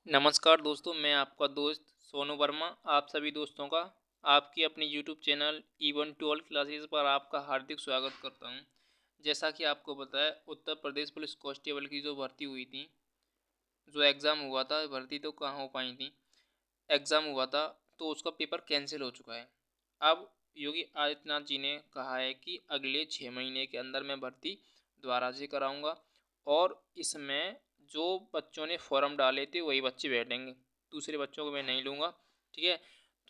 नमस्कार दोस्तों, मैं आपका दोस्त सोनू वर्मा आप सभी दोस्तों का आपकी अपनी यूट्यूब चैनल इवन 12 क्लासेस पर आपका हार्दिक स्वागत करता हूं। जैसा कि आपको पता है, उत्तर प्रदेश पुलिस कांस्टेबल की जो भर्ती हुई थी, जो एग्ज़ाम हुआ था, भर्ती तो कहाँ हो पाई थी, एग्ज़ाम हुआ था, तो उसका पेपर कैंसिल हो चुका है। अब योगी आदित्यनाथ जी ने कहा है कि अगले 6 महीने के अंदर मैं भर्ती दोबारा से कराऊंगा और इसमें जो बच्चों ने फॉर्म डाले थे वही बच्चे बैठेंगे, दूसरे बच्चों को मैं नहीं लूँगा। ठीक है।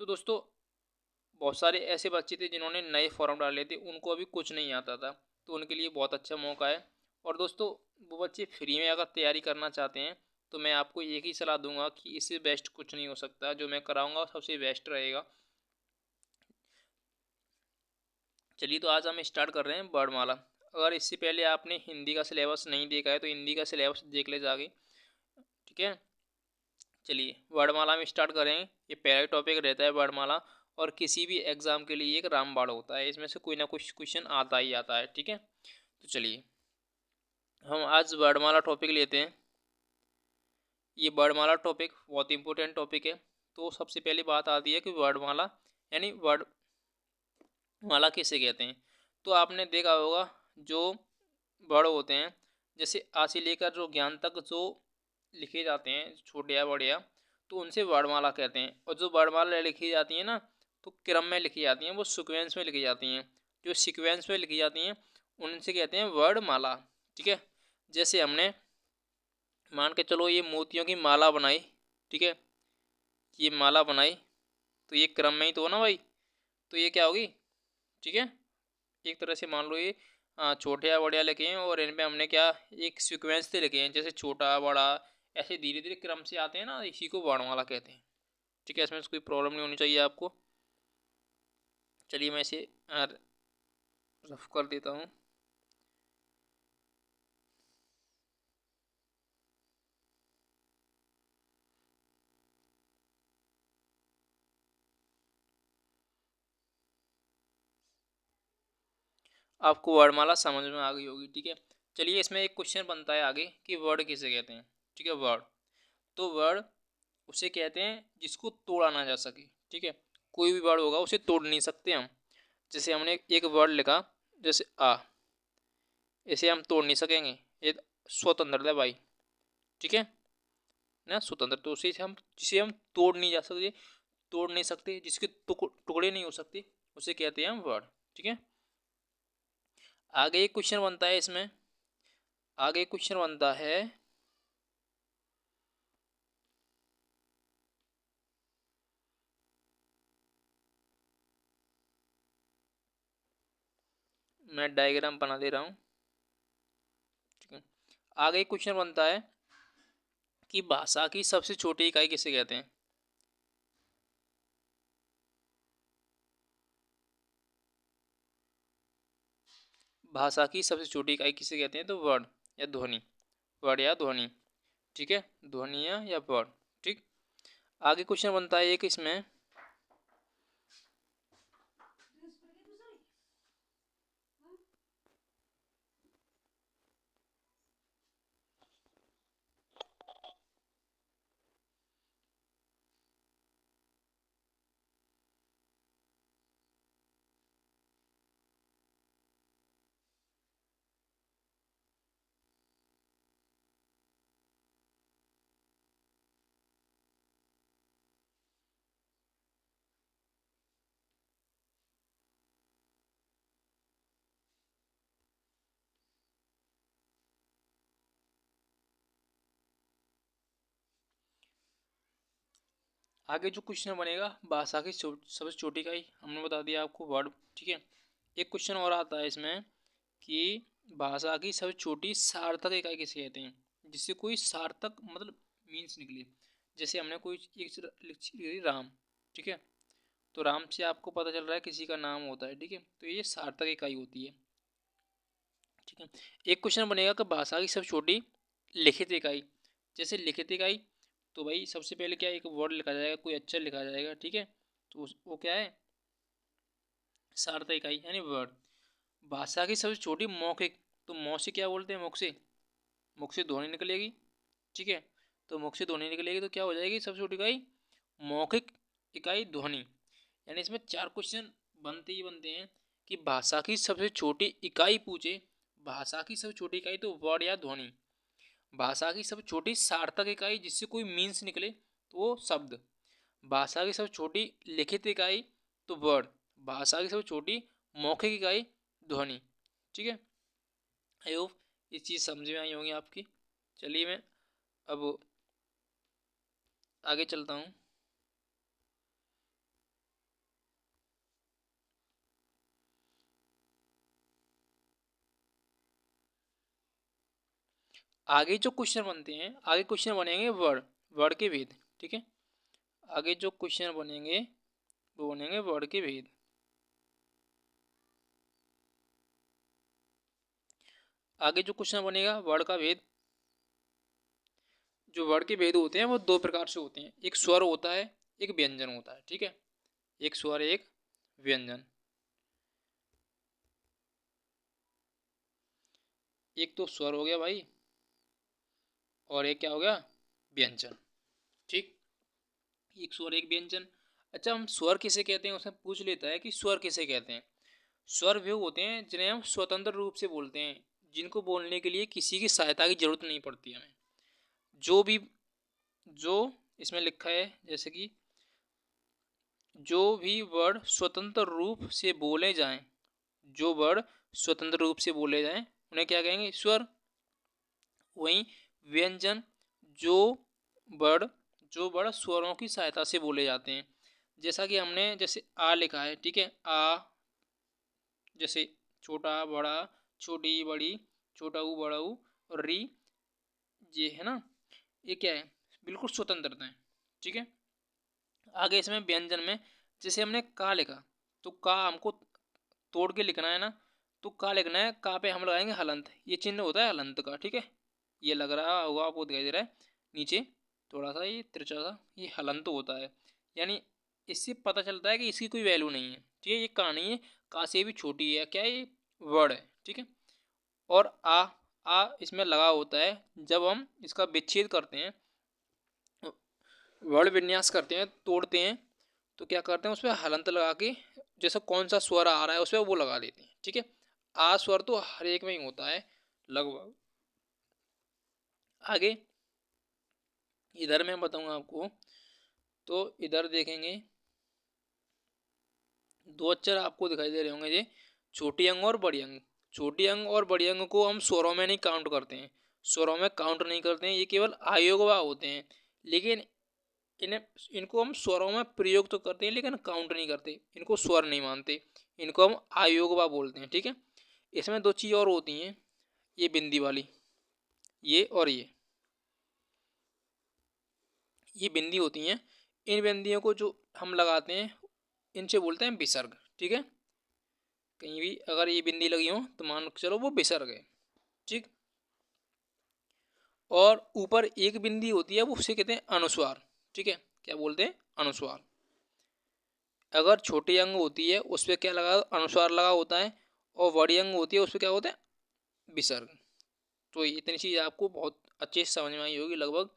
तो दोस्तों, बहुत सारे ऐसे बच्चे थे जिन्होंने नए फॉर्म डाले थे, उनको अभी कुछ नहीं आता था, तो उनके लिए बहुत अच्छा मौका है। और दोस्तों, वो बच्चे फ्री में अगर तैयारी करना चाहते हैं तो मैं आपको एक ही सलाह दूंगा कि इससे बेस्ट कुछ नहीं हो सकता। जो मैं कराऊंगा सबसे बेस्ट रहेगा। चलिए, तो आज हम स्टार्ट कर रहे हैं वर्णमाला। अगर इससे पहले आपने हिंदी का सिलेबस नहीं देखा है तो हिंदी का सिलेबस देख ले जाके। ठीक है। चलिए, वर्णमाला में स्टार्ट करें। ये पहला टॉपिक रहता है वर्णमाला, और किसी भी एग्जाम के लिए एक रामबाण होता है, इसमें से कोई ना कुछ क्वेश्चन आता ही आता है। ठीक है। तो चलिए, हम आज वर्णमाला टॉपिक लेते हैं। ये वर्णमाला टॉपिक बहुत इंपॉर्टेंट टॉपिक है। तो सबसे पहली बात आती है कि वर्णमाला यानी वर्णमाला किसे कहते हैं। तो आपने देखा होगा, जो वर्ड होते हैं, जैसे आ से लेकर जो ज्ञान तक जो लिखे जाते हैं, छोटे या बड़े या, तो उनसे वर्णमाला कहते हैं। और जो वर्णमाला लिखी जाती है ना, तो क्रम में लिखी जाती हैं, वो सीक्वेंस में लिखी जाती हैं। जो सीक्वेंस में लिखी जाती हैं उनसे कहते हैं वर्णमाला। ठीक है। जैसे हमने मान के चलो, ये मोतियों की माला बनाई। ठीक है। ये माला बनाई, तो ये क्रम में ही तो हो ना भाई। तो ये क्या होगी। ठीक है। एक तरह से मान लो ये छोटे या बड़े लिखे हैं, और इन पे हमने क्या, एक सीक्वेंस से लिखे हैं, जैसे छोटा बड़ा, ऐसे धीरे धीरे क्रम से आते हैं ना, इसी को वर्णमाला कहते हैं। ठीक है। इसमें कोई प्रॉब्लम नहीं होनी चाहिए आपको। चलिए, मैं इसे रफ कर देता हूँ। आपको वर्णमाला समझ में आ गई होगी। ठीक है। चलिए, इसमें एक क्वेश्चन बनता है आगे कि वर्ड किसे कहते हैं। ठीक है। वर्ड, तो वर्ड उसे कहते हैं जिसको तोड़ा ना जा सके। ठीक है। कोई भी वर्ड होगा उसे तोड़ नहीं सकते हम। जैसे हमने एक वर्ड लिखा, जैसे आ, इसे हम तोड़ नहीं सकेंगे, ये स्वतंत्र है भाई। ठीक है ना, स्वतंत्र। तो उसे हम, जिसे हम तोड़ नहीं जा सकते, तोड़ नहीं सकते, जिसके टुकड़े नहीं हो सकते, उसे कहते हैं हम वर्ड। ठीक है। आगे एक क्वेश्चन बनता है इसमें, आगे क्वेश्चन बनता है, मैं डायग्राम बना दे रहा हूँ। ठीक है। आगे एक क्वेश्चन बनता है कि भाषा की सबसे छोटी इकाई किसे कहते हैं। भाषा की सबसे छोटी इकाई किसे कहते हैं, तो वर्ड या ध्वनि, वर्ड या ध्वनि। ठीक है। ध्वनि या वर्ड। ठीक। आगे क्वेश्चन बनता है एक इसमें, आगे जो क्वेश्चन बनेगा, भाषा की सबसे छोटी इकाई हमने बता दिया आपको, वर्ड। ठीक है। एक क्वेश्चन और आता है इसमें कि भाषा की सबसे छोटी सार्थक इकाई किसे कहते हैं, जिससे कोई सार्थक मतलब मीन्स निकले। जैसे हमने कोई एक लिखी राम। ठीक है। तो राम से आपको पता चल रहा है किसी का नाम होता है। ठीक है। तो ये सार्थक इकाई होती है। ठीक है। एक क्वेश्चन बनेगा कि भाषा की सबसे छोटी लिखित इकाई। जैसे लिखित इकाई, तो भाई सबसे पहले क्या, एक वर्ड लिखा जाएगा, कोई अक्षर लिखा जाएगा। ठीक है। तो वो क्या है, सार्थक इकाई यानी वर्ड। भाषा की सबसे छोटी मौखिक, तो मौ से क्या बोलते हैं, मुख से, मुख से ध्वनि निकलेगी। ठीक है। तो मुख से ध्वनि निकलेगी तो क्या हो जाएगी सबसे छोटी इकाई? मौखिक इकाई ध्वनि। यानी इसमें 4 क्वेश्चन बनते ही बनते हैं कि भाषा की सबसे छोटी इकाई पूछे। भाषा की सबसे छोटी इकाई तो वर्ड या ध्वनि। भाषा की सबसे छोटी सार्थक इकाई जिससे कोई मीन्स निकले तो वो शब्द। भाषा की सबसे छोटी लिखित इकाई तो वर्ड। भाषा की सबसे छोटी मौखिक इकाई ध्वनि। ठीक है, आई होप ये चीज़ समझ में आई होंगी आपकी। चलिए मैं अब आगे चलता हूँ। आगे जो क्वेश्चन बनते हैं, आगे क्वेश्चन बनेंगे वर्ड, वर्ड के भेद। ठीक है, आगे जो क्वेश्चन बनेंगे वो बनेंगे वर्ड के भेद। आगे जो क्वेश्चन बनेगा वर्ड का भेद। जो वर्ड के भेद होते हैं वो दो प्रकार से होते हैं, एक स्वर होता है, एक व्यंजन होता है। ठीक है, एक स्वर एक व्यंजन। एक तो स्वर हो गया भाई, और एक क्या हो गया? व्यंजन। ठीक, एक स्वर एक व्यंजन। अच्छा, हम स्वर किसे कहते हैं उसमें पूछ लेता है कि स्वर किसे कहते हैं। स्वर वे होते हैं जिन्हें हम स्वतंत्र रूप से बोलते हैं, जिनको बोलने के लिए किसी की सहायता की जरूरत नहीं पड़ती हमें। जो भी, जो इसमें लिखा है जैसे कि जो भी वर्ड स्वतंत्र रूप से बोले जाएं, जो वर्ड स्वतंत्र रूप से बोले जाएं उन्हें क्या कहेंगे? स्वर। वहीं व्यंजन, जो वर्ड, जो वर्ड स्वरों की सहायता से बोले जाते हैं। जैसा कि हमने जैसे आ लिखा है, ठीक है, आ जैसे छोटा बड़ा, छोटी बड़ी, छोटा ऊ बड़ा ऊ, और री, ये है ना, ये क्या है? बिल्कुल स्वतंत्रता है। ठीक है, आगे इसमें व्यंजन में जैसे हमने का लिखा, तो का हमको तोड़ के लिखना है ना, तो का लिखना है, का पे हम लगाएंगे हलंत। ये चिन्ह होता है हलंत का। ठीक है, ये लग रहा होगा आपको, दिखाई दे रहा है नीचे थोड़ा सा ये तिरछा सा, ये हलंत होता है। यानी इससे पता चलता है कि इसकी कोई वैल्यू नहीं है। ठीक है, ये का नहीं है, का से भी छोटी है, क्या है ये? वर्ड है। ठीक है, और आ इसमें लगा होता है जब हम इसका विच्छेद करते हैं, वर्ण विन्यास करते हैं, तोड़ते हैं, तो क्या करते हैं? उस पर हलंत लगा के जैसा कौन सा स्वर आ रहा है उस पर वो लगा देते हैं। ठीक है, आ स्वर तो हर एक में ही होता है लगभग। आगे इधर मैं बताऊंगा आपको, तो इधर देखेंगे दो अक्षर आपको दिखाई दे रहे होंगे, ये छोटी अंग और बड़ी अंग। छोटी अंग और बड़ी अंग को हम स्वरों में नहीं काउंट करते हैं, स्वरों में काउंट नहीं करते हैं, ये केवल आयोगवा होते हैं। लेकिन इन्हें, इनको हम स्वरों में प्रयोग तो करते हैं लेकिन काउंट नहीं करते, इनको स्वर नहीं मानते, इनको हम आयोगवा बोलते हैं। ठीक है, इसमें दो चीज़ और होती हैं, ये बिंदी वाली, ये और ये बिंदी होती हैं। इन बिंदियों को जो हम लगाते हैं इनसे बोलते हैं विसर्ग। ठीक है, कहीं भी अगर ये बिंदी लगी हो तो मान के चलो वो विसर्ग है। ठीक, और ऊपर एक बिंदी होती है वो उसे कहते हैं अनुस्वार। ठीक है, क्या बोलते हैं? अनुस्वार। अगर छोटी अंग होती है उस पर क्या लगा? अनुस्वार लगा होता है, और बड़ी अंग होती है उस पर क्या होता है? विसर्ग। तो इतनी चीज़ आपको बहुत अच्छे से समझ में आई होगी लगभग।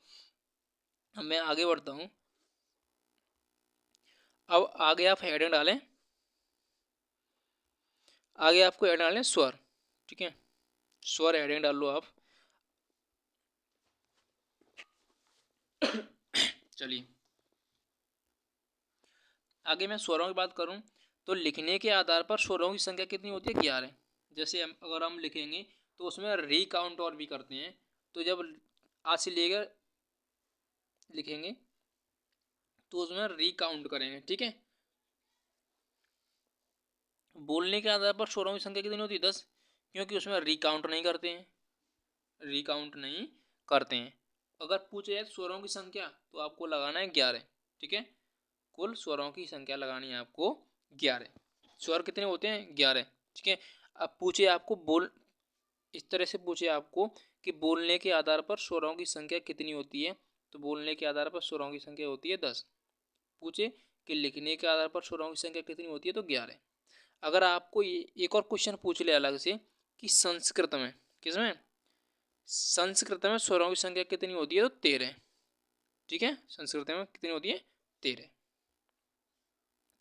अब मैं आगे बढ़ता हूँ। अब आगे आप हेडिंग डालें, आगे आपको हेडिंग डालें स्वर। ठीक है, स्वर हेडिंग डाल लो आप। चलिए आगे मैं स्वरों की बात करूं तो लिखने के आधार पर स्वरों की संख्या कितनी होती है? 11। जैसे हम अगर हम लिखेंगे तो उसमें रीकाउंट और भी करते हैं, तो जब आज से लेकर लिखेंगे तो उसमें रीकाउंट करेंगे। ठीक है, बोलने के आधार पर स्वरों की संख्या कितनी होती है? 10, क्योंकि उसमें रीकाउंट नहीं करते हैं, रीकाउंट नहीं करते हैं। अगर पूछे जाए स्वरों की संख्या तो आपको लगाना है 11। ठीक है, कुल स्वरों की संख्या लगानी है आपको 11। स्वर कितने होते हैं? 11। ठीक है, अब पूछे आपको बोल, इस तरह से पूछे आपको कि बोलने के आधार पर स्वरों की संख्या कितनी होती है, तो बोलने के आधार पर स्वरों की संख्या होती है 10। पूछे कि लिखने के आधार पर स्वरों की संख्या कितनी होती है, तो 11। अगर आपको ये एक और क्वेश्चन पूछ ले अलग से कि संस्कृत में, किसमें? संस्कृत में स्वरों की संख्या कितनी होती है, तो 13। ठीक है, संस्कृत में कितनी होती है? 13।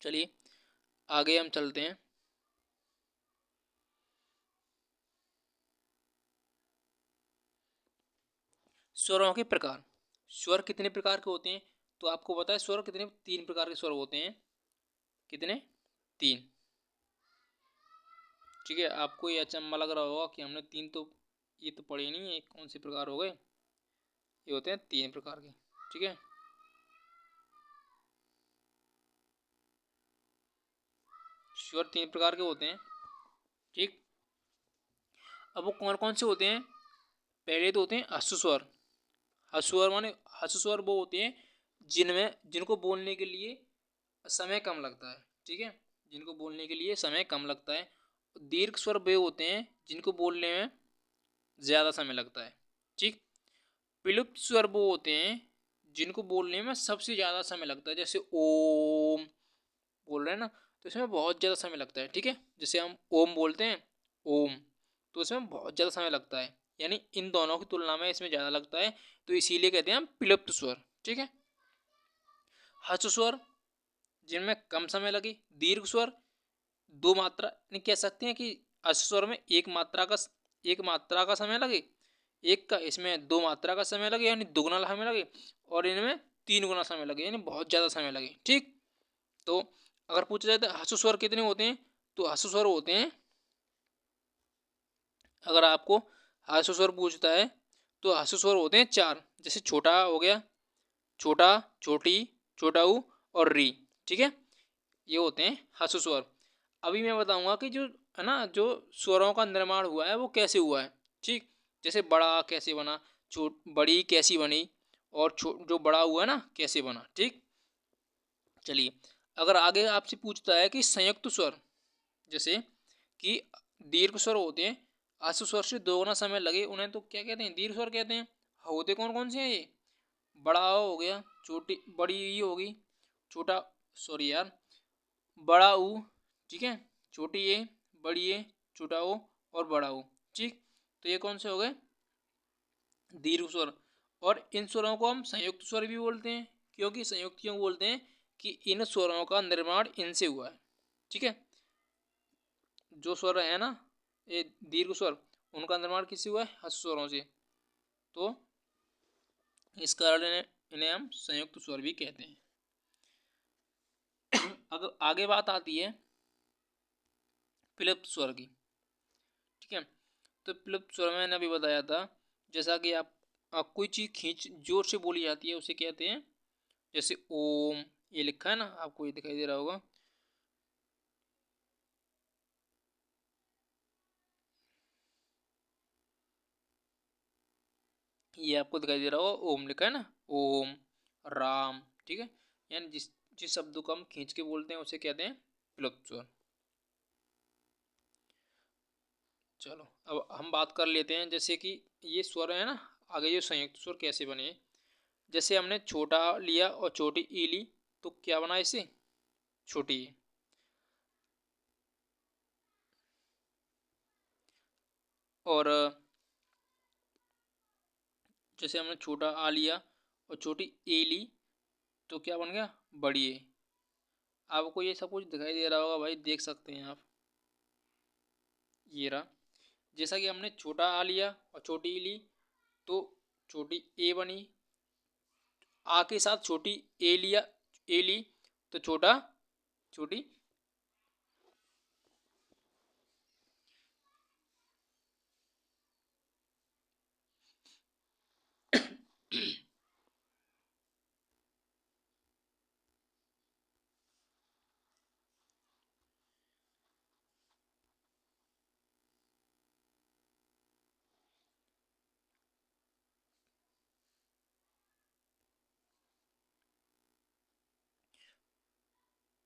चलिए आगे हम चलते हैं। स्वरों के प्रकार। स्वर कितने प्रकार के होते हैं? तो आपको पता है स्वर कितने? 3 प्रकार के स्वर होते हैं। कितने? 3। ठीक है, आपको ये अचंभा लग रहा होगा कि हमने 3 तो ये तो पढ़े नहीं है, कौन से प्रकार हो गए? ये होते हैं 3 प्रकार के। ठीक है, स्वर 3 प्रकार के होते हैं। ठीक, अब वो कौन कौन से होते हैं? पहले तो होते हैं ह्रस्व स्वर। ह्रस्व स्वर माने, ह्रस्व स्वर वो होते हैं जिनको बोलने के लिए समय कम लगता है। ठीक है, जिनको बोलने के लिए समय कम लगता है। दीर्घ स्वर वे होते हैं जिनको बोलने में ज़्यादा समय लगता है। ठीक, विलुप्त स्वर वो होते हैं जिनको बोलने में सबसे ज़्यादा समय लगता है। जैसे ओम बोल रहे हैं ना, तो इसमें बहुत ज़्यादा समय लगता है। ठीक है, जैसे हम ओम बोलते हैं, ओम, तो इसमें बहुत ज़्यादा समय लगता है, यानी इन दोनों की तुलना में इसमें ज़्यादा लगता है, तो इसीलिए कहते हैं हम विलुप्त स्वर। ठीक है, ह्रस्व स्वर जिनमें कम समय लगे। दीर्घ स्वर दो मात्रा, नहीं कह सकते हैं कि ह्रस्व स्वर में एक मात्रा का समय लगे, एक का, इसमें दो मात्रा का समय लगे यानी दुगना समय लगे, और इनमें 3 गुना समय लगे यानी बहुत ज़्यादा समय लगे। ठीक, तो अगर पूछा जाए तो ह्रस्व स्वर कितने होते हैं, तो ह्रस्व स्वर होते हैं, अगर आपको ह्रस्व स्वर पूछता है तो ह्रस्व स्वर होते हैं 4। जैसे छोटा हो गया, छोटा, छोटी, छोटा ऊ और री। ठीक है, ये होते हैं ह्रस्व स्वर। अभी मैं बताऊंगा कि जो है ना, जो स्वरों का निर्माण हुआ है वो कैसे हुआ है। ठीक, जैसे बड़ा कैसे बना, बड़ी कैसी बनी, और जो बड़ा हुआ है ना कैसे बना। ठीक, चलिए अगर आगे आपसे पूछता है कि संयुक्त स्वर, जैसे कि दीर्घ स्वर होते हैं, ह्रस्व स्वर से दोगुना समय लगे, उन्हें तो क्या कहते हैं? दीर्घ स्वर कहते हैं। होते कौन कौन से हैं ये? बड़ा हो गया, छोटी बड़ी ई होगी, छोटा, सॉरी यार, बड़ा ऊ, ठीक है, छोटी ए, बड़ी ए, छोटा ओ और बड़ा ओ। ठीक, तो ये कौन से हो गए? दीर्घ स्वर। और इन स्वरों को हम संयुक्त स्वर भी बोलते हैं, क्योंकि संयुक्त क्यों बोलते हैं? कि इन स्वरों का निर्माण इनसे हुआ है। ठीक है, जो स्वर है ना, ये दीर्घ स्वर, उनका निर्माण किससे हुआ है? ह्रस्व स्वरों से। तो इस कारण इन्हें हम संयुक्त स्वर भी कहते हैं। अगर आगे बात आती है विलुप्त स्वर की। ठीक है, तो विलुप्त स्वर मैंने अभी बताया था, जैसा कि आप कोई चीज़ खींच जोर से बोली जाती है उसे कहते हैं, जैसे ओम, ये लिखा है ना, आपको ये दिखाई दे रहा होगा, ये आपको दिखाई दे रहा होगा, ओम लिखा है ना, ओम, राम। ठीक है, यानी जिस जिस शब्द को हम खींच के बोलते हैं उसे कहते हैं विलुप्त स्वर। चलो अब हम बात कर लेते हैं, जैसे कि ये स्वर है ना, आगे ये संयुक्त स्वर कैसे बने। जैसे हमने छोटा लिया और छोटी ई ली, तो क्या बना इसे? छोटी ई। और जैसे हमने छोटा आ लिया और छोटी ए ली, तो क्या बन गया? बड़ी ए। आपको ये सब कुछ दिखाई दे रहा होगा भाई, देख सकते हैं आप, ये रहा। जैसा कि हमने छोटा आ लिया और छोटी ई ली, तो छोटी ए बनी, आ के साथ छोटी ए लिया, ए ली, तो छोटा, छोटी।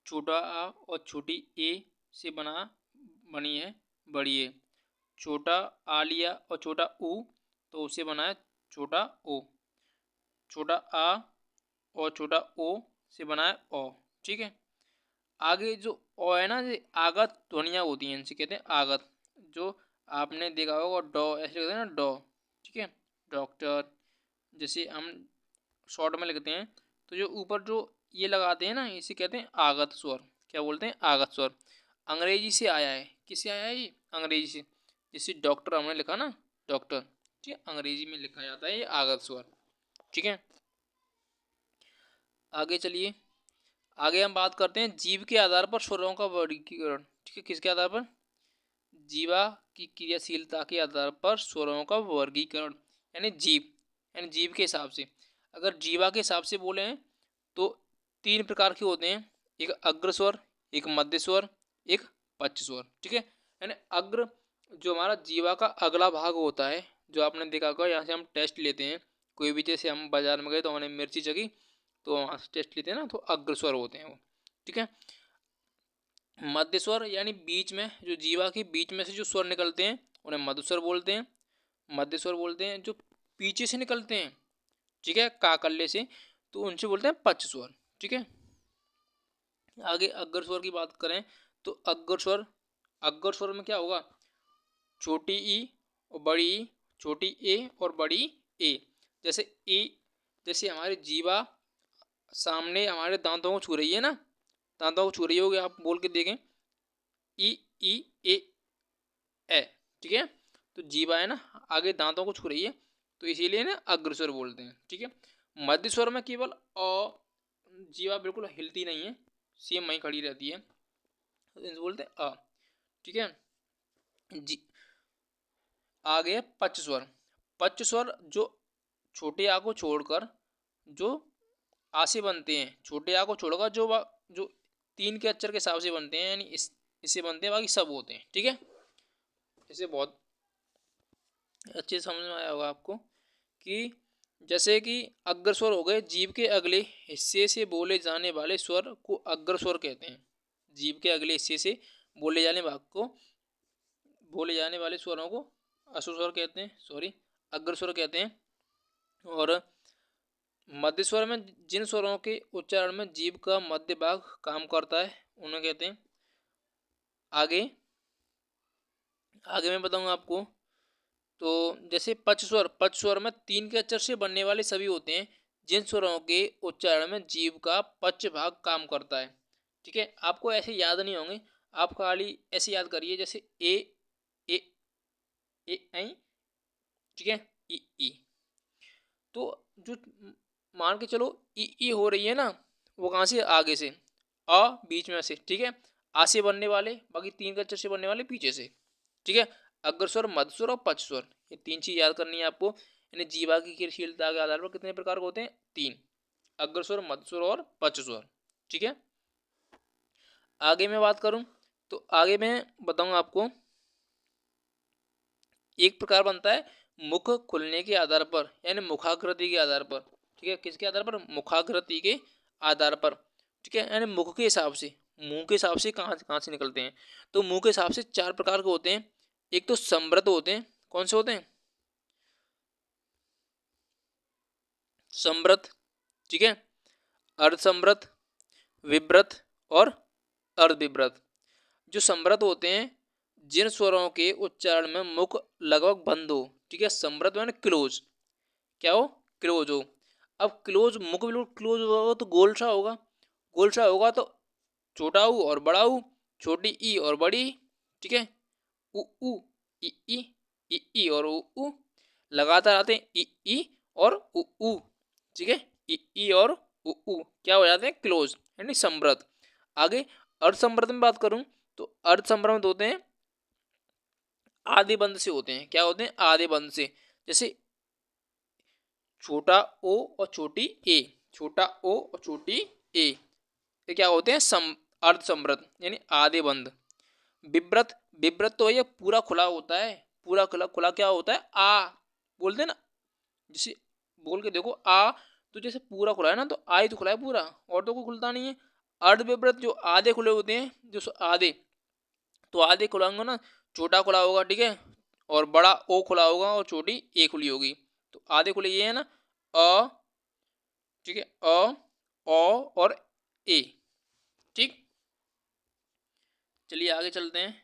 छोटा आ और छोटी ए से बनी है बड़ी ए। छोटा आ लिया और छोटा ऊ, तो उसे बना है छोटा ओ। छोटा आ और छोटा ओ से बना है ओ। ठीक है, आगे जो ओ है ना, ये आगत ध्वनियाँ होती हैं, इनसे कहते हैं आगत। जो आपने देखा होगा डॉ ऐसे कहते हैं ना, डॉ। ठीक है, डॉक्टर, जैसे हम शॉर्ट में लिखते हैं तो जो ऊपर जो ये लगाते हैं ना, इसे कहते हैं आगत स्वर। क्या बोलते हैं? आगत स्वर। अंग्रेजी से आया है। किससे आया है ये? अंग्रेजी से। जैसे डॉक्टर हमने लिखा ना, डॉक्टर, ठीक है, अंग्रेजी में लिखा जाता है ये आगत स्वर। ठीक है, आगे चलिए। आगे हम बात करते हैं जीव के आधार पर स्वरों का वर्गीकरण। ठीक है, किसके आधार पर? जीवा की क्रियाशीलता के आधार पर स्वरों का वर्गीकरण, यानी जीव, यानी जीव के हिसाब से। अगर जीवा के हिसाब से बोले हैं तो तीन प्रकार के होते हैं, एक अग्र स्वर, एक मध्य स्वर, एक पश्च स्वर। ठीक है, यानी अग्र जो हमारा जीवा का अगला भाग होता है, जो आपने देखा होगा, यहाँ से हम टेस्ट लेते हैं कोई भी, जैसे हम बाजार में गए तो हमने मिर्ची चखी तो वहाँ से टेस्ट लेते हैं ना, तो अग्र स्वर होते हैं वो। ठीक है, मध्य स्वर यानी बीच में, जो जीवा के बीच में से जो स्वर निकलते हैं उन्हें मध्य स्वर बोलते हैं। मध्य स्वर बोलते हैं जो पीछे से निकलते हैं, ठीक है, काकल्ले से, तो उनसे बोलते हैं पश्च स्वर। ठीक है, आगे अग्र स्वर की बात करें तो अग्र स्वर, अग्र स्वर में क्या होगा? छोटी ई और बड़ी ई, छोटी ए और बड़ी ए। जैसे ए, जैसे हमारी जीवा सामने हमारे दांतों को छू रही है ना, दांतों को छू रही होगी, आप बोल के देखें, ई ई ए। ठीक है, तो जीवा है ना आगे दांतों को छू रही है, तो इसीलिए ना अग्रस्वर बोलते हैं। ठीक है, मध्य स्वर में केवल अ, जीवा बिल्कुल हिलती नहीं है, सेम वहीं खड़ी रहती है, तो इसे बोलते हैं अ। ठीक है, जी, आगे पश्च स्वर। पश्च स्वर जो छोटे आ को छोड़कर, जो आ से बनते हैं, छोटे आ को छोड़कर जो तीन के अक्षर के हिसाब से बनते हैं, यानी इससे बनते हैं, बाकी सब होते हैं। ठीक है, इसे बहुत अच्छे से समझ में आया होगा आपको कि जैसे कि अग्र स्वर हो गए, जीव के अगले हिस्से से बोले जाने वाले स्वर को अग्र स्वर कहते हैं। जीव के अगले हिस्से से बोले जाने भाग को, बोले जाने वाले स्वरों को अश्व स्वर कहते हैं, सॉरी, अग्र स्वर कहते हैं। और मध्य स्वर में जिन स्वरों के उच्चारण में जीभ का मध्य भाग काम करता है उन्हें कहते हैं। आगे आगे मैं बताऊंगा आपको, तो जैसे पश्च स्वर, पश्च स्वर में तीन के अक्षर से बनने वाले सभी होते हैं जिन स्वरों के उच्चारण में जीभ का पश्च भाग काम करता है। ठीक है, आपको ऐसे याद नहीं होंगे, आप खाली ऐसे याद करिए, जैसे ए ऐ, ठीक है, ई। तो जो मान के चलो ई हो रही है ना, वो कहाँ से? आगे से, अ बीच में से। ठीक है, आ से बनने वाले, बाकी तीन के अक्षर से बनने वाले पीछे से। ठीक है, अग्र स्वर, मध्य स्वर और पश्च स्वर, ये तीन चीज याद करनी है आपको। यानी जीवा की क्रियाशीलता के आधार पर कितने प्रकार के होते हैं? तीन, अग्र स्वर, मध्य स्वर और पश्च स्वर। ठीक है, आगे मैं बात करूं तो आगे मैं बताऊंगा आपको, एक प्रकार बनता है मुख खुलने के आधार पर, यानी मुखाकृति के आधार पर। ठीक है, किसके आधार पर? मुखाकृति के आधार पर। ठीक है, यानी मुख के हिसाब से, मुंह के हिसाब से कहाँ कहाँ से निकलते हैं, तो मुंह के हिसाब से चार प्रकार के होते हैं। एक तो समृद्ध होते हैं। कौन से होते हैं? समृद्ध, ठीक है, अर्धसमृद्ध, विव्रत और अर्धविव्रत। जो समृद्ध होते हैं, जिन स्वरों के उच्चारण में मुख लगभग बंद हो। ठीक है, समृद्ध यानी क्लोज, क्या हो? क्लोज हो। अब क्लोज, मुख बिल्कुल क्लोज होगा तो गोल सा होगा, गोल सा होगा तो छोटा ऊ और बड़ा ऊ, छोटी ई और बड़ी ई। ठीक है, उ उ ई और उ लगातार आते हैं, ई और उ। ठीक है, ई और उ क्या हो जाते हैं? क्लोज, यानी समृद्ध। आगे अर्धसमृद्ध में बात करूं तो अर्धसमृद्ध होते हैं आधे बंद से होते हैं। क्या होते हैं? आधे बंद से। जैसे छोटा ओ और छोटी ए, छोटा ओ और छोटी ए, ये क्या होते हैं? अर्धसमृद्ध, यानी आधे बंद। विव्रत, विव्रत तो ये पूरा खुला होता है, पूरा खुला, खुला क्या होता है? आ बोलते हैं ना, जैसे बोल के देखो आ, तो जैसे पूरा खुला है ना, तो आ ही तो खुला है पूरा, और तो कोई खुलता नहीं है। अर्धविव्रत जो आधे खुले होते हैं, जो आधे, तो आधे खुला होगा ना, छोटा खुला होगा, ठीक है, और बड़ा ओ खुला होगा और छोटी ए खुली होगी, तो आधे खुले ये है ना, अ, ठीक है, अ, और ए। ठीक, चलिए आगे चलते हैं।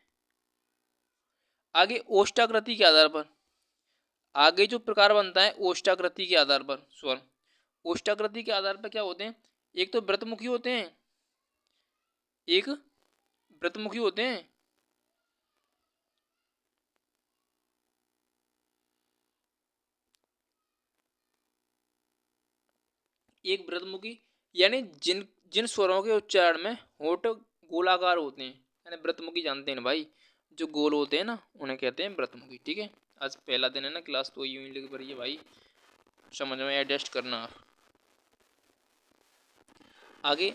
आगे ओष्ठाकृति के आधार पर, आगे जो प्रकार बनता है ओष्ठाकृति के आधार पर स्वर, ओष्ठाकृति के आधार पर क्या होते हैं, एक तो व्रतमुखी होते हैं, एक व्रतमुखी होते हैं, एक व्रतमुखी, यानी जिन जिन स्वरों के उच्चारण में होठ गोलाकार होते हैं, यानी व्रतमुखी जानते हैं ना भाई, जो गोल होते हैं ना उन्हें कहते हैं व्रतमुखी। ठीक है, आज पहला दिन है ना, क्लास तो यूं ही लग पड़ी है भाई, समझ में एडजस्ट करना आप। आगे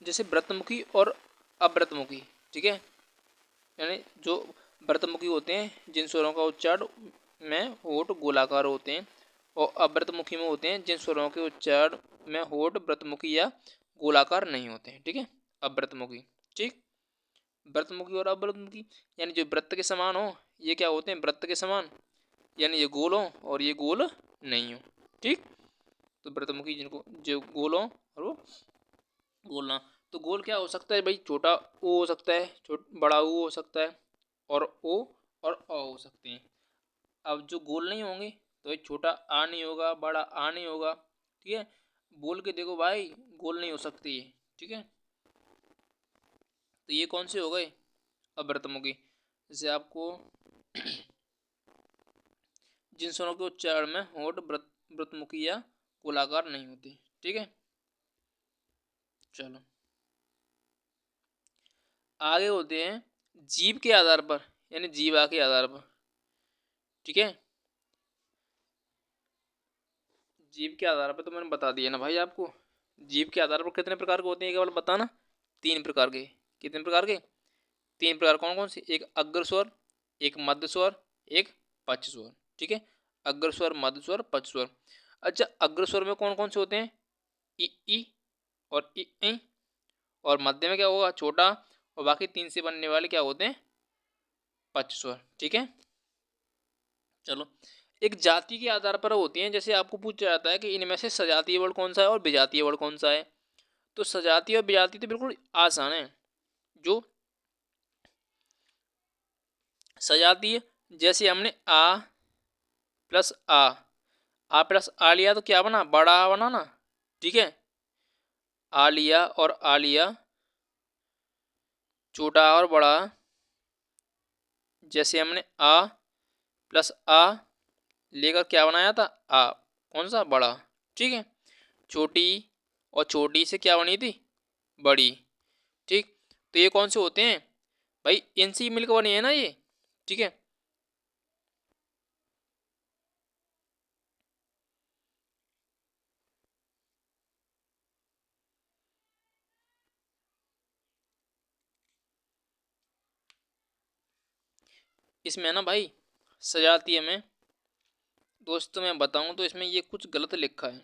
जैसे व्रतमुखी और अव्रतमुखी, ठीक है, यानी जो व्रतमुखी होते हैं जिन स्वरों का उच्चारण में होठ गोलाकार होते हैं, और अव्रतमुखी में होते हैं जिन स्वरों के उच्चारण में होठ व्रतमुखी या गोलाकार नहीं होते हैं। ठीक है, अव्रतमुखी। ठीक, व्रतमुखी और अव्रतमुखी, यानी जो व्रत के समान हो, ये क्या होते हैं, व्रत के समान, यानी ये गोल हो और ये गोल नहीं हो। ठीक, तो व्रतमुखी जिनको जो गोल हो और वो गोल ना, तो गोल क्या हो सकता है भाई, छोटा ओ हो सकता है, बड़ा ओ हो सकता है, और ओ और अ हो सकते हैं। अब जो गोल नहीं होंगे तो भाई छोटा आ नहीं होगा, बड़ा आ नहीं होगा। ठीक है, बोल के देखो भाई, गोल नहीं हो सकती है। ठीक है, तो ये कौन से हो गए, अव्रतमुखी। जैसे आपको जिन स्वरों के उच्चारण में होठ व्रतमुखी या गोलाकार नहीं होते। ठीक है, चलो आगे होते हैं जीव के आधार पर, यानी जीवा के आधार पर। ठीक है, जीव के आधार पर तो मैंने बता दिया ना भाई आपको, जीव के आधार पर कितने प्रकार के होते हैं केवल बताना, 3 प्रकार के। कितने प्रकार के, 3 प्रकार। कौन कौन से, एक अग्र स्वर, एक मध्य स्वर, एक पक्ष स्वर। ठीक है, अग्र स्वर, मध्य स्वर, पक्ष स्वर। अच्छा, अग्र स्वर में कौन कौन से होते हैं, ई और ई, और मध्य में क्या होगा, छोटा, और बाकी 3 से बनने वाले क्या होते हैं, पक्ष स्वर। ठीक है, चलो एक जाति के आधार पर होती हैं, जैसे आपको पूछा जाता है कि इनमें से सजातीय वर्ण कौन सा है और विजातीय वर्ण कौन सा है, तो सजातीय और विजातीय तो बिल्कुल आसान है। जो सजातीय, जैसे हमने आ प्लस आ लिया तो क्या बना, बड़ा आ बना ना। ठीक है, आ लिया और आ लिया, छोटा और बड़ा, जैसे हमने आ प्लस आ लेकर क्या बनाया था, आ कौन सा, बड़ा। ठीक है, छोटी और छोटी से क्या बनी थी, बड़ी। ठीक, तो ये कौन से होते हैं भाई, इनसे मिलकर बने हैं ना ये। ठीक है, इसमें है ना भाई, सजातीय में दोस्तों मैं बताऊं तो इसमें ये कुछ गलत लिखा है,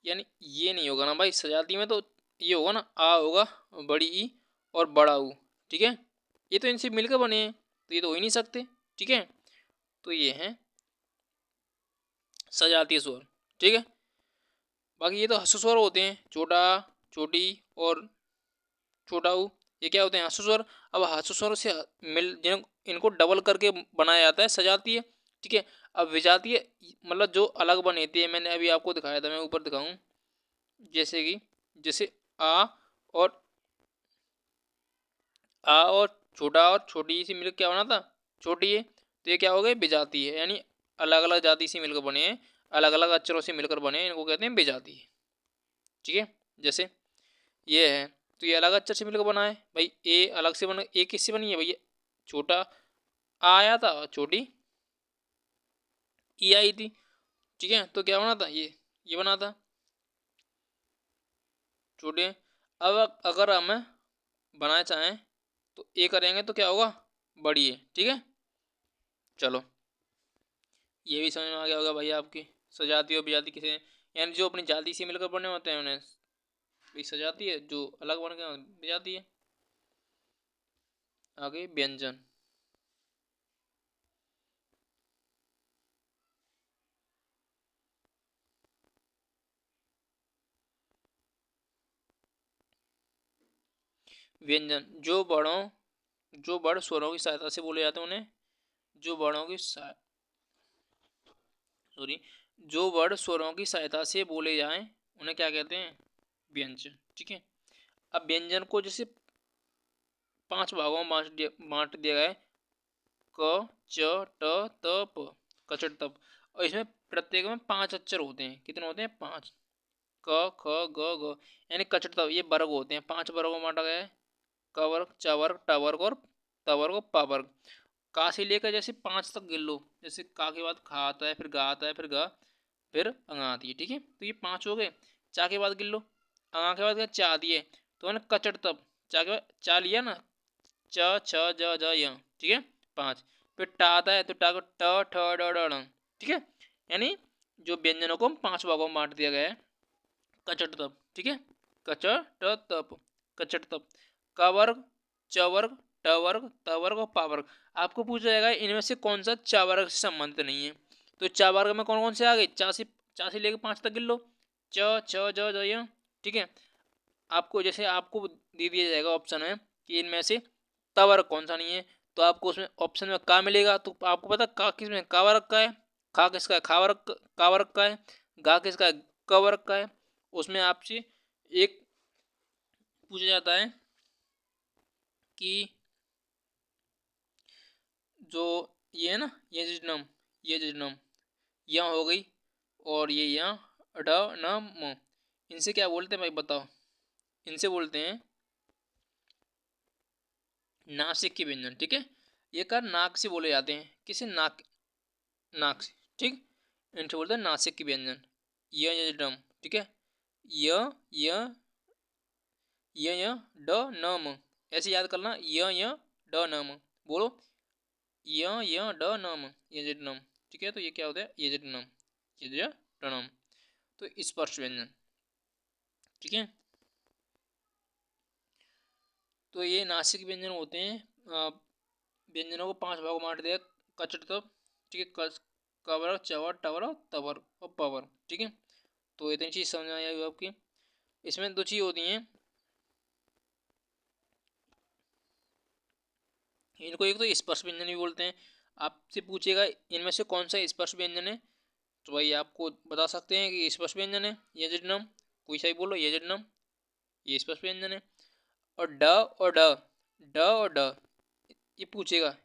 यानी ये नहीं होगा ना भाई, सजाती में तो ये होगा ना, आ होगा, बड़ी ई और बड़ा ऊ। ठीक है, ये तो इनसे मिलकर बने हैं, तो ये तो हो ही नहीं सकते। ठीक है, तो ये हैं सजातीय स्वर। ठीक है, बाकी ये तो हस्व स्वर होते हैं, छोटा, छोटी और छोटा ऊ, ये क्या होते हैं, हस्व स्वर। अब हस्व स्वर से इनको डबल करके बनाया जाता है सजातीय। ठीक है, अब विजातीय मतलब जो अलग बने थे, मैंने अभी आपको दिखाया था, मैं ऊपर दिखाऊं, जैसे कि जैसे आ और छोटा और छोटी सी मिलकर क्या बना था, छोटी है, तो ये क्या हो गए, विजाती है, यानी अलग अलग जाति से मिलकर बने हैं, अलग अलग अक्षरों से मिलकर बने हैं, इनको कहते हैं विजाती है। ठीक है, जैसे ये है, तो ये अलग अक्षर से मिलकर बना है भाई, ए अलग से बना, ए किससे बनी है भैया, छोटा आ आया था और छोटी ई आई थी। ठीक है, तो क्या बना था, ये बना था छोटे। अब अगर हम बनाना चाहें तो ए करेंगे तो क्या होगा, बड़ी है। ठीक है, चलो ये भी समझ में आ गया होगा भाई आपकी, सजाती और विजाती किसे, यानी जो अपनी जाति से मिलकर बने होते हैं उन्हें भी सजाती है, जो अलग बन गए विजाती है। आगे व्यंजन, व्यंजन जो बड़ स्वरों की सहायता से बोले जाते हैं उन्हें, जो बड़ों की सॉरी, जो वर्ड स्वरों की सहायता से बोले जाएं उन्हें क्या कहते हैं? व्यंजन। ठीक है। अब व्यंजन को जैसे 5 भागों में बांट दिया गया है, क, च, ट, त, प, कचट तप। और इसमें प्रत्येक में 5 अक्षर होते हैं। कितने होते हैं? 5। क, ख, ग, घ, यानी कचट तप, ये वर्ग होते हैं। 5 वर्गों में बांटा गया है, क वर्ग, च वर्ग, ट वर्ग और त वर्ग और प वर्ग। का से लेकर जैसे 5 तक गिन लो। जैसे का के बाद खा आता है, फिर गा आता है, फिर ग, फिर अंग आती है। ठीक है, तो ये 5 हो गए। चा के बाद गिन लो, अंगा के बाद क्या? चा दिए, तो है ना कचट तप। चा के बाद चा लिया ना, च, छ, ज, ज, य। ठीक है, 5। फिर टा आता है, तो टा को ट, ठ, ड, ढ, ण। ठीक है, यानी जो व्यंजनों को 5 भागों में बांट दिया गया है। कचट तप। ठीक है, कचट तप, कचट तप। क वर्ग, च वर्ग, ट वर्ग, त वर्ग और प वर्ग। आपको पूछा जाएगा इनमें से कौन सा च वर्ग से संबंधित नहीं है। तो च वर्ग में कौन कौन से आ गए? चा से लेकर 5 तक गिन लो, च, छ, ज, ज, य। ठीक है, आपको जैसे आपको दे दिया जाएगा ऑप्शन में कि इनमें से त वर्ग कौन सा नहीं है, तो आपको उसमें ऑप्शन में का मिलेगा। तो आपको पता का किस में का वर्ग का है, खा किसका है? खा वर्ग का वर्ग का है, गा किसका है? क वर्ग का है। उसमें आपसे एक पूछा जाता है कि जो ये है ना, ये जिनम यहाँ हो गई, और ये यहाँ ड न म, इनसे क्या बोलते हैं भाई बताओ? इनसे बोलते हैं नासिक के व्यंजन। ठीक है, ये कर नाक से बोले जाते हैं। किसे? नाक, नाक से। ठीक, इनसे बोलते हैं नासिक के व्यंजन। य डम। ठीक है, य य य ड न म, ऐसे याद करना, य ड न म। बोलो, य ड न म, ये नम। ठीक है, तो ये क्या होता है? ये नम, ये टनम। तो स्पर्श व्यंजन। ठीक है, तो ये नासिक व्यंजन होते हैं। व्यंजनों को 5 भागों में बांट दिया। कचट तप। ठीक है, कवर, चवर, टवर और तवर और पवर। ठीक है, तो इतनी चीज़ समझ में आई होगी आपकी। इसमें 2 चीज़ होती हैं, इनको एक तो स्पर्श व्यंजन भी बोलते हैं। आपसे पूछेगा इनमें से कौन सा स्पर्श व्यंजन है, तो भाई आपको बता सकते हैं कि स्पर्श व्यंजन है यजनम। कोई सा ही बोलो, यजनम, ये स्पर्श व्यंजन है। और ड और ड, ड और ड, ये पूछेगा,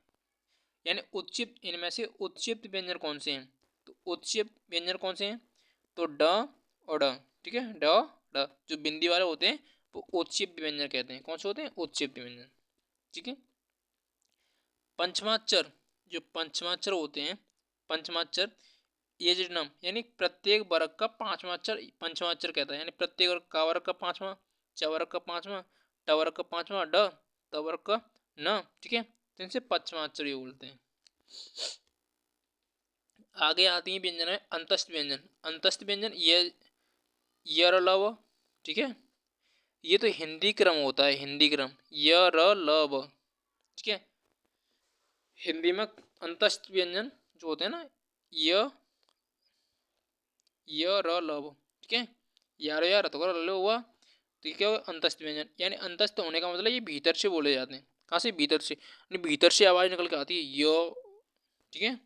यानी उत्क्षिप्त, इनमें से उत्क्षिप्त व्यंजन कौन से हैं? तो उत्क्षिप्त व्यंजन कौन से हैं? तो ड और ड। ठीक है, ड ड जो बिंदी वाले होते हैं वो उत्क्षिप्त व्यंजन कहते हैं। कौन से होते हैं? उत्क्षिप्त व्यंजन। ठीक है, पंचमाक्षर, जो पंचमाक्षर होते हैं, पंचमाक्षर ये जिनम, यानी प्रत्येक वर्ग का 5वां अक्षर पंचमाक्षर कहता है। यानी प्रत्येक वर्ग का वर्ग का 5वां, च वर्ग का 5वां, ट वर्ग का 5वां, ड, त वर्ग का न। ठीक है, तो इनसे पंचमाक्षर ये बोलते हैं। आगे आती है व्यंजन है अंतस्थ व्यंजन। अंतस्थ व्यंजन ये य र ल व। ठीक है, ये तो हिंदी क्रम होता है, हिंदी क्रम, य र ल व। ठीक है, हिंदी में अंतस्थ व्यंजन जो होते हैं ना, य र ल व। ठीक है, यारो यार तो लो हुआ, तो ये क्या हुआ? अंतस्थ व्यंजन। यानी अंतस्थ होने का मतलब ये भीतर से बोले जाते हैं। कहाँ से? भीतर से, यानी भीतर से आवाज निकल के आती है यो। ठीक है,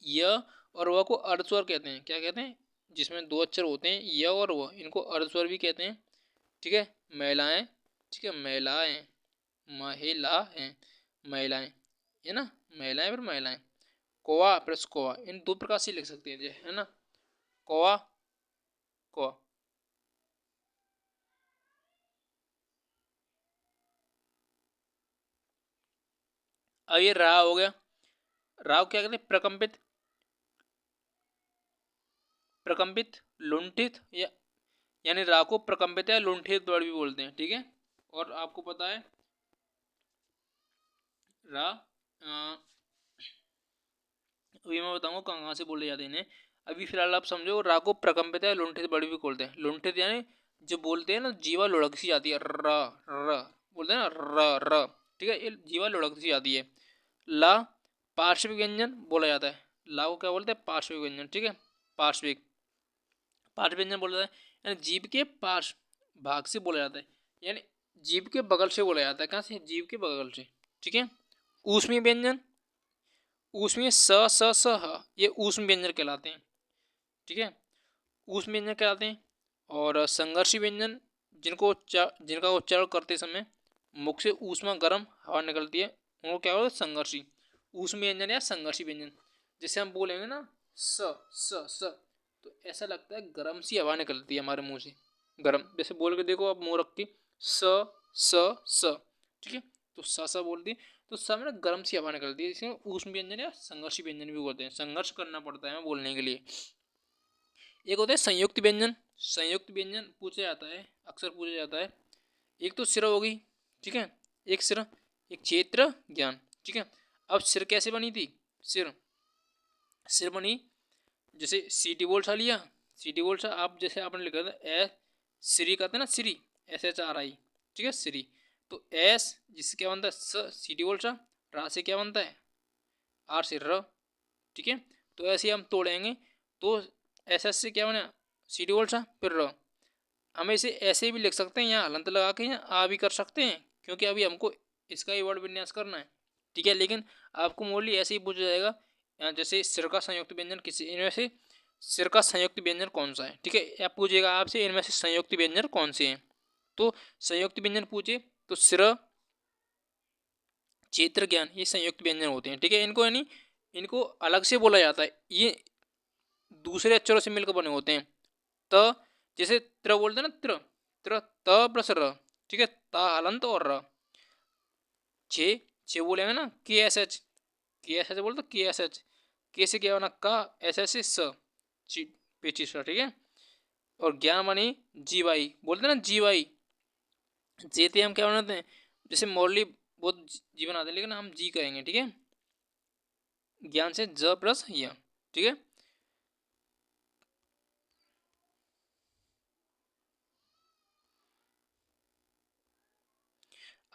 य और व को अर्धस्वर कहते हैं। क्या कहते हैं? जिसमें 2 अक्षर होते हैं य और व, इनको अर्धस्वर भी कहते हैं। ठीक है, महिलाएं। ठीक है, महिलाएं, महिला हैं, महिलाएं, है ना, महिलाएं फिर महिलाएं। कोवा प्लस कोवा, इन 2 प्रकार से लिख सकते हैं, है ना, कोवा, कोवा। अब ये रा हो गया। राव क्या कहते हैं? प्रकंपित, प्रकंपित, लुंठित, या यानी रा को प्रकंपित या लुंठित वर्ड भी बोलते हैं। ठीक है, और आपको पता है रा, अभी मैं बताऊंगा कहाँ कहाँ से बोले जाते हैं इन्हें। अभी फिलहाल आप समझो, रा को प्रकंपित या लुंठित वर्ड भी बोलते हैं। लुंठित यानी जो बोलते हैं ना, जीवा लुढ़क सी जाती है, र र बोलते हैं ना, र र। ठीक है, ये जीवा लुढ़क सी जाती है। ला पार्श्विक व्यंजन बोला जाता है। ला को क्या बोलते हैं? पार्श्विक व्यंजन। ठीक है, पार्श्विक, पार्श्व व्यंजन बोला जाता है, यानी जीभ के पार्श्व भाग से बोला जाता है, यानी जीभ के बगल से बोला जाता है। कहाँ से? जीभ के बगल से। ठीक है, ऊष्मीय व्यंजन, ऊष्मीय स स स ह ये ऊष्म व्यंजन कहलाते हैं। ठीक है, ऊष्म व्यंजन कहलाते हैं। और संघर्षी व्यंजन जिनका उच्चारण करते समय मुख से ऊष्मा गर्म हवा निकलती है उनको क्या होता है, संघर्षी ऊष्म व्यंजन या संघर्षी व्यंजन। जैसे हम बोलेंगे ना स स स, तो ऐसा लगता है गर्म सी हवा निकलती है हमारे मुंह से, गर्म। जैसे बोल के देखो आप, मुंह रख के स स स, ठीक है, तो स बोल दी तो सब में ना गर्म सी हवा निकलती है, इसमें ऊष्म व्यंजन या संघर्षी व्यंजन भी बोलते हैं। संघर्ष करना पड़ता है हमें बोलने के लिए। एक होता है संयुक्त व्यंजन। संयुक्त व्यंजन पूछा जाता है, अक्सर पूछा जाता है। एक तो सिर होगी, ठीक है, एक सिर, एक क्षेत्र ज्ञान। ठीक है, अब सिर कैसे बनी थी, सिर सिर बनी जैसे सीटी बोल सा लिया, सीटी बोल सा आप जैसे आपने लिखा था ए श्री कहते हैं ना, श्री एस एच आर आई, ठीक है, श्री। तो एस जिससे क्या बनता है स, सीटी बोल सा, रा से क्या बनता है आर से र, ठीक है। तो ऐसे ही हम तोड़ेंगे तो एस एस से क्या बना सीटी बोल सा फिर र। हम इसे ऐसे भी लिख सकते हैं, यहाँ हलंत लगा के यहाँ आ भी कर सकते हैं, क्योंकि अभी हमको इसका ही वर्ड विन्यास करना है। ठीक है, लेकिन आपको मोस्टली ऐसे ही पूछा जाएगा, जैसे सिर का संयुक्त व्यंजन किसी इनमें से सिर का संयुक्त व्यंजन कौन सा है। ठीक है, या पूछेगा आपसे इनमें से संयुक्त व्यंजन कौन से हैं, तो संयुक्त व्यंजन पूछे तो सिर, क्षेत्र ज्ञान ये संयुक्त व्यंजन होते हैं। ठीक है, इनको यानी इनको अलग से बोला जाता है, ये दूसरे अक्षरों से मिलकर बने होते हैं। त जैसे त्र बोलते हैं ना, त्र त्र त प्लस र, ठीक है, ता हलंत और र। छे छे बोलेंगे ना के एस एच बोलते के एस एच, के से क्या बना का, एस एस से स, पेचिस, ठीक है। और ज्ञान बनी जी वाई, बोलते हैं ना जी वाई, जेते हम क्या बनाते हैं, जैसे मोरली बहुत जी बनाते हैं लेकिन हम जी कहेंगे, ठीक है, ज्ञान से ज प्लस य, ठीक है।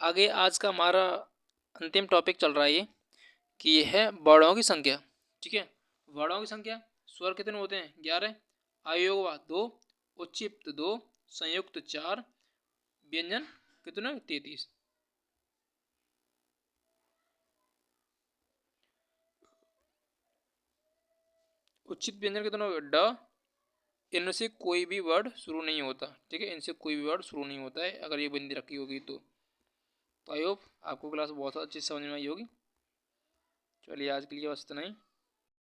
आगे आज का हमारा अंतिम टॉपिक चल रहा है ये, कि ये है वर्णों की संख्या। ठीक है, वर्णों की संख्या, स्वर कितने होते हैं 11, अयोगवा 2, उच्चिप्त 2, संयुक्त 4, व्यंजन कितने 33। उच्चित व्यंजन कितने हो गए ड, इनमें से कोई भी वर्ड शुरू नहीं होता। ठीक है, इनसे कोई भी वर्ड शुरू नहीं होता है अगर ये बिंदी रखी होगी तो आई होप आपको क्लास बहुत अच्छी समझ में आई होगी। चलिए आज के लिए बस इतना ही।